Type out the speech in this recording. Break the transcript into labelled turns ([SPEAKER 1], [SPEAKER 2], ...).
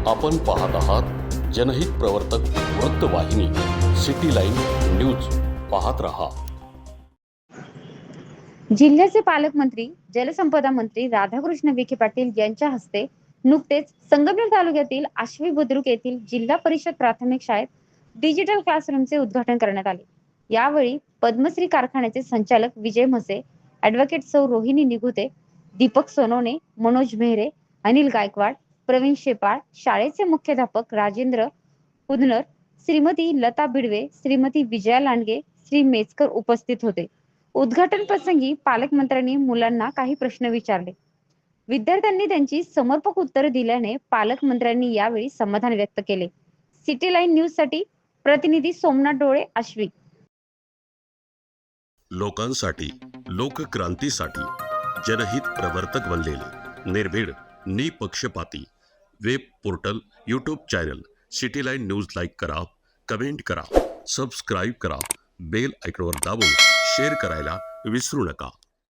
[SPEAKER 1] आपण पाहत आहात जनहित प्रवर्तक वृत्तवाहिनी सिटी लाईन न्यूज. पाहत रहा.
[SPEAKER 2] जिल्ह्याचे पालकमंत्री जलसंपदा मंत्री राधाकृष्ण विखे पाटील यांच्या हस्ते नुकतेच संगमनेर तालुक्यातील आश्वी बुद्रुक येथील जिल्हा परिषद प्राथमिक शाळेत डिजिटल क्लासरूमचे उद्घाटन करण्यात आले. यावेळी पद्मश्री कारखान्याचे संचालक विजय म्हसे, ॲडव्होकेट सौ रोहिणी निगुते, दीपक सोनवणे, मनोज मेहरे, अनिल गायकवाड, प्रवीण शेपाळ, शाळेचे मुख्याध्यापक राजेंद्र कुदनर, श्रीमती लता बिडवे, श्रीमती विजया लांडगे, श्री मेचकर उपस्थित होते. उद्घाटन प्रसंगी पालकमंत्र्यांनी मुलांना काही प्रश्न विचारले. विद्यार्थ्यांनी त्यांची समर्पक उत्तरे दिल्याने पालकमंत्र्यांनी यावेळी समाधान व्यक्त केले. सिटी लाईन न्यूज साठी प्रतिनिधी सोमनाथ डोळे, आश्वी.
[SPEAKER 1] लोकांसाठी, लोकक्रांतीसाठी जनहित प्रवर्तक बनलेले निर्भीड, निपक्षपाती web portal, YouTube channel city line news like करा, कमेंट करा, सबस्क्राईब करा, बेल आयकॉनवर दाबून शेअर करायला विसरू नका.